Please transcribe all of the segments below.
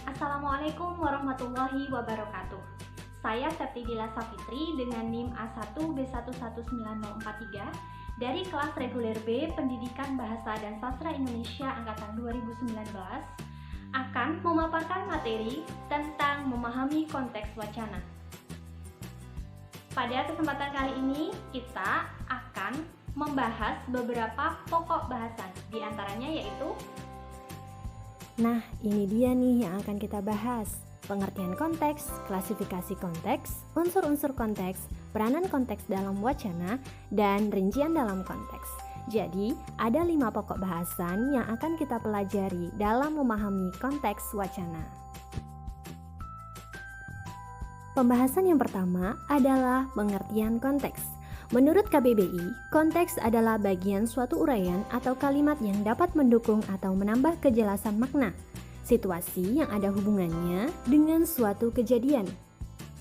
Assalamualaikum warahmatullahi wabarakatuh. Saya Septidila Safitri dengan NIM A1B119043 dari kelas reguler B Pendidikan Bahasa dan Sastra Indonesia Angkatan 2019 akan memaparkan materi tentang memahami konteks wacana. Pada kesempatan kali ini kita akan membahas beberapa pokok bahasan, diantaranya yaitu Nah, ini dia nih yang akan kita bahas. Pengertian konteks, klasifikasi konteks, unsur-unsur konteks, peranan konteks dalam wacana, dan rincian dalam konteks. Jadi, ada 5 pokok bahasan yang akan kita pelajari dalam memahami konteks wacana. Pembahasan yang pertama adalah pengertian konteks. Menurut KBBI, konteks adalah bagian suatu uraian atau kalimat yang dapat mendukung atau menambah kejelasan makna, situasi yang ada hubungannya dengan suatu kejadian.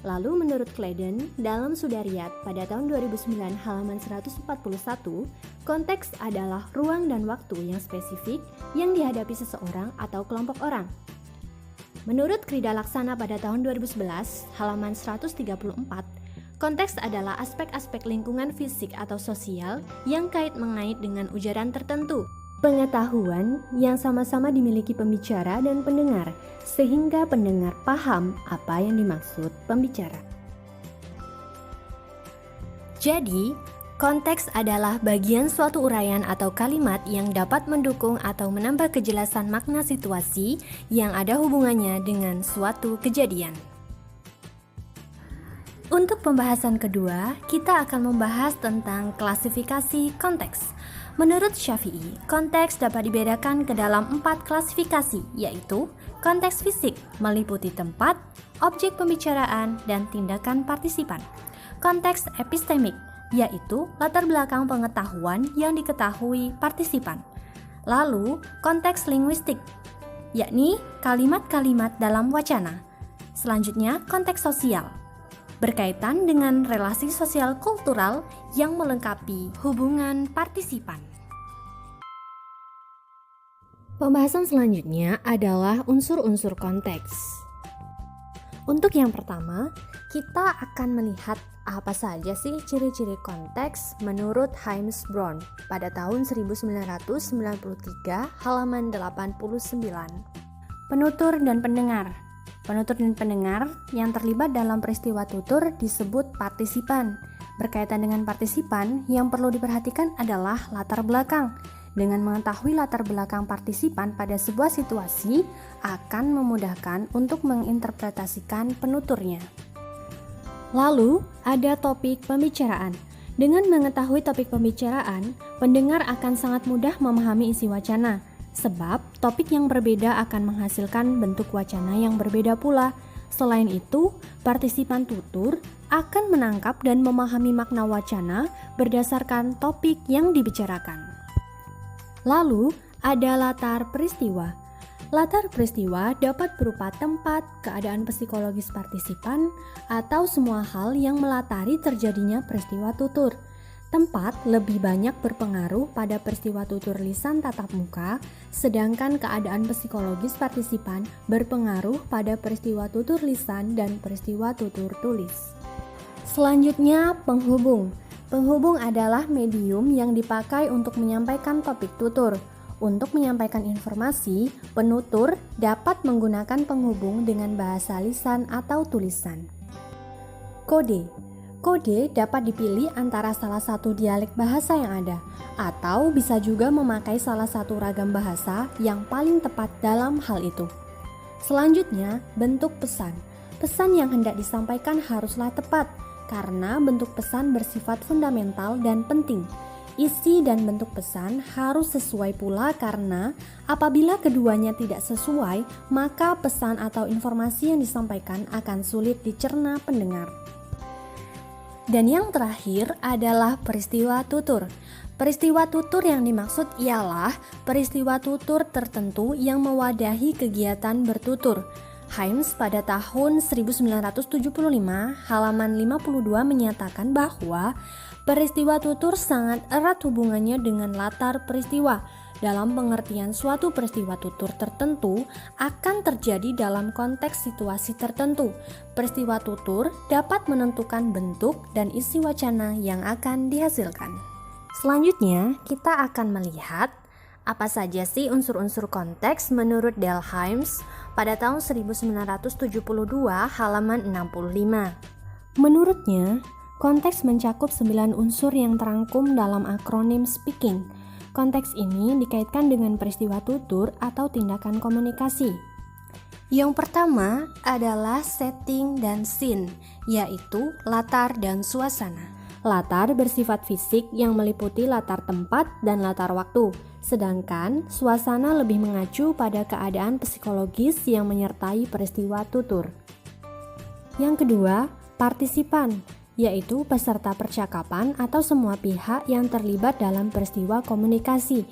Lalu menurut Claydon, dalam Sudariat pada tahun 2009 halaman 141, konteks adalah ruang dan waktu yang spesifik yang dihadapi seseorang atau kelompok orang. Menurut Krida Laksana pada tahun 2011 halaman 134, konteks adalah aspek-aspek lingkungan fisik atau sosial yang kait-mengait dengan ujaran tertentu. Pengetahuan yang sama-sama dimiliki pembicara dan pendengar, sehingga pendengar paham apa yang dimaksud pembicara. Jadi, konteks adalah bagian suatu uraian atau kalimat yang dapat mendukung atau menambah kejelasan makna situasi yang ada hubungannya dengan suatu kejadian. Untuk pembahasan kedua, kita akan membahas tentang klasifikasi konteks. Menurut Syafi'i, konteks dapat dibedakan ke dalam 4 klasifikasi, yaitu konteks fisik, meliputi tempat, objek pembicaraan, dan tindakan partisipan. Konteks epistemik, yaitu latar belakang pengetahuan yang diketahui partisipan. Lalu, konteks linguistik, yakni kalimat-kalimat dalam wacana. Selanjutnya, konteks sosial, berkaitan dengan relasi sosial kultural yang melengkapi hubungan partisipan. Pembahasan selanjutnya adalah unsur-unsur konteks. Untuk yang pertama, kita akan melihat apa saja sih ciri-ciri konteks menurut James Brown pada tahun 1993 halaman 89. Penutur dan pendengar. Penutur dan pendengar yang terlibat dalam peristiwa tutur disebut partisipan. Berkaitan dengan partisipan, yang perlu diperhatikan adalah latar belakang. Dengan mengetahui latar belakang partisipan pada sebuah situasi akan memudahkan untuk menginterpretasikan penuturnya. Lalu, ada topik pembicaraan. Dengan mengetahui topik pembicaraan, pendengar akan sangat mudah memahami isi wacana. Sebab topik yang berbeda akan menghasilkan bentuk wacana yang berbeda pula. Selain itu, partisipan tutur akan menangkap dan memahami makna wacana berdasarkan topik yang dibicarakan. Lalu, ada latar peristiwa. Latar peristiwa dapat berupa tempat, keadaan psikologis partisipan, atau semua hal yang melatari terjadinya peristiwa tutur. Tempat lebih banyak berpengaruh pada peristiwa tutur lisan tatap muka, sedangkan keadaan psikologis partisipan berpengaruh pada peristiwa tutur lisan dan peristiwa tutur tulis. Selanjutnya, penghubung. Penghubung adalah medium yang dipakai untuk menyampaikan topik tutur. Untuk menyampaikan informasi, penutur dapat menggunakan penghubung dengan bahasa lisan atau tulisan. Kode. Kode dapat dipilih antara salah satu dialek bahasa yang ada, atau bisa juga memakai salah satu ragam bahasa yang paling tepat dalam hal itu. Selanjutnya, bentuk pesan. Pesan yang hendak disampaikan haruslah tepat, karena bentuk pesan bersifat fundamental dan penting. Isi dan bentuk pesan harus sesuai pula karena apabila keduanya tidak sesuai, maka pesan atau informasi yang disampaikan akan sulit dicerna pendengar. Dan yang terakhir adalah peristiwa tutur. Peristiwa tutur yang dimaksud ialah peristiwa tutur tertentu yang mewadahi kegiatan bertutur. James pada tahun 1975 halaman 52 menyatakan bahwa peristiwa tutur sangat erat hubungannya dengan latar peristiwa. dalam pengertian suatu peristiwa tutur tertentu akan terjadi dalam konteks situasi tertentu. Peristiwa tutur dapat menentukan bentuk dan isi wacana yang akan dihasilkan. Selanjutnya, kita akan melihat apa saja sih unsur-unsur konteks menurut Delheims pada tahun 1972 halaman 65. Menurutnya, konteks mencakup 9 unsur yang terangkum dalam akronim SPEAKING. Konteks ini dikaitkan dengan peristiwa tutur atau tindakan komunikasi. Yang pertama adalah setting dan scene, yaitu latar dan suasana. Latar bersifat fisik yang meliputi latar tempat dan latar waktu, sedangkan suasana lebih mengacu pada keadaan psikologis yang menyertai peristiwa tutur. Yang kedua, partisipan, yaitu peserta percakapan atau semua pihak yang terlibat dalam peristiwa komunikasi.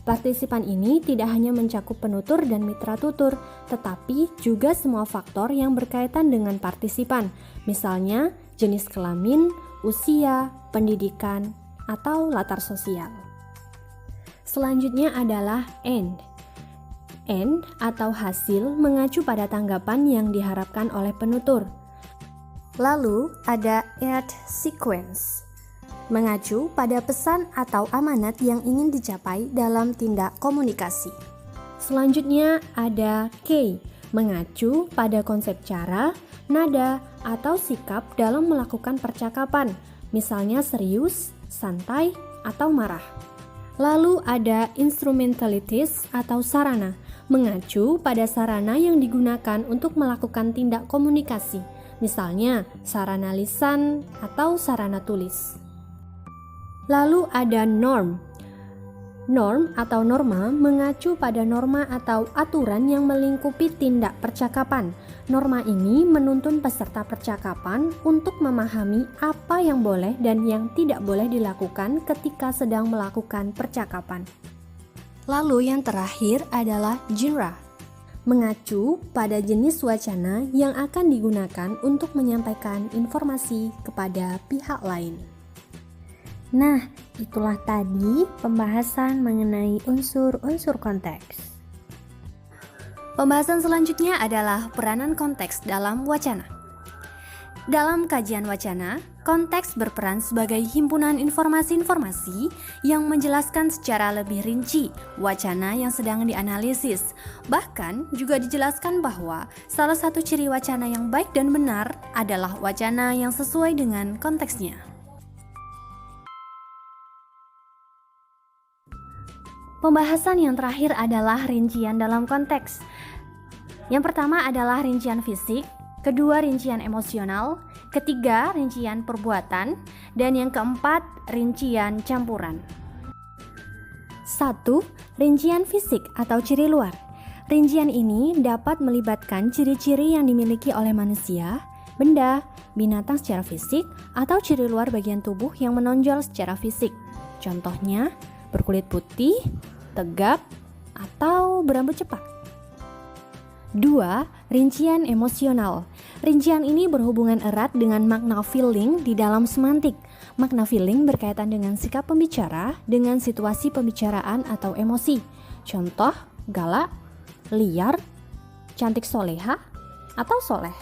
Partisipan ini tidak hanya mencakup penutur dan mitra tutur, tetapi juga semua faktor yang berkaitan dengan partisipan, misalnya jenis kelamin, usia, pendidikan, atau latar sosial. Selanjutnya adalah end. End atau hasil mengacu pada tanggapan yang diharapkan oleh penutur. Lalu ada end sequence, mengacu pada pesan atau amanat yang ingin dicapai dalam tindak komunikasi. Selanjutnya ada key, mengacu pada konsep cara, nada, atau sikap dalam melakukan percakapan, misalnya serius, santai, atau marah. Lalu ada instrumentalities atau sarana, mengacu pada sarana yang digunakan untuk melakukan tindak komunikasi, misalnya sarana lisan atau sarana tulis. Lalu ada norm. Norm atau norma mengacu pada norma atau aturan yang melingkupi tindak percakapan. Norma ini menuntun peserta percakapan untuk memahami apa yang boleh dan yang tidak boleh dilakukan ketika sedang melakukan percakapan. Lalu yang terakhir adalah genre, mengacu pada jenis wacana yang akan digunakan untuk menyampaikan informasi kepada pihak lain. Nah, itulah tadi pembahasan mengenai unsur-unsur konteks. Pembahasan selanjutnya adalah peranan konteks dalam wacana. Dalam kajian wacana, konteks berperan sebagai himpunan informasi-informasi yang menjelaskan secara lebih rinci wacana yang sedang dianalisis. Bahkan juga dijelaskan bahwa salah satu ciri wacana yang baik dan benar adalah wacana yang sesuai dengan konteksnya. Pembahasan yang terakhir adalah rincian dalam konteks. Yang pertama adalah rincian fisik, kedua rincian emosional, ketiga rincian perbuatan, dan yang keempat rincian campuran. 1. Rincian fisik atau ciri luar. Rincian ini dapat melibatkan ciri-ciri yang dimiliki oleh manusia, benda, binatang secara fisik, atau ciri luar bagian tubuh yang menonjol secara fisik. Contohnya, berkulit putih, tegap, atau berambut cepat. 2. Rincian emosional. Rincian ini berhubungan erat dengan makna feeling di dalam semantik. Makna feeling berkaitan dengan sikap pembicara dengan situasi pembicaraan atau emosi. Contoh, galak, liar, cantik soleha, atau soleh.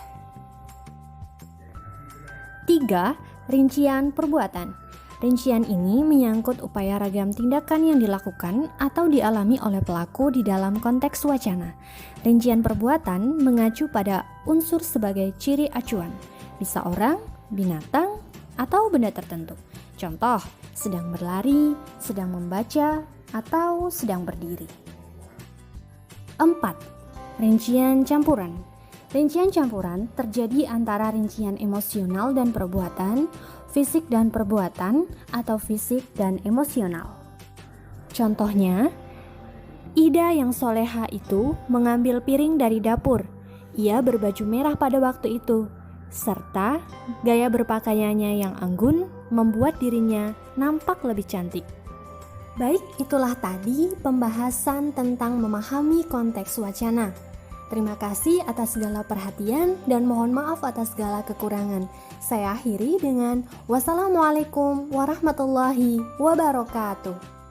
3. Rincian perbuatan. Rincian ini menyangkut upaya ragam tindakan yang dilakukan atau dialami oleh pelaku di dalam konteks wacana. Rincian perbuatan mengacu pada unsur sebagai ciri acuan, bisa orang, binatang, atau benda tertentu. Contoh, sedang berlari, sedang membaca, atau sedang berdiri. 4. Rincian campuran. Rincian campuran terjadi antara rincian emosional dan perbuatan, fisik dan perbuatan, atau fisik dan emosional. Contohnya, Ida yang soleha itu mengambil piring dari dapur. Ia berbaju merah pada waktu itu, serta gaya berpakaiannya yang anggun membuat dirinya nampak lebih cantik. Baik, itulah tadi pembahasan tentang memahami konteks wacana. Terima kasih atas segala perhatian dan mohon maaf atas segala kekurangan. Saya akhiri dengan wassalamualaikum warahmatullahi wabarakatuh.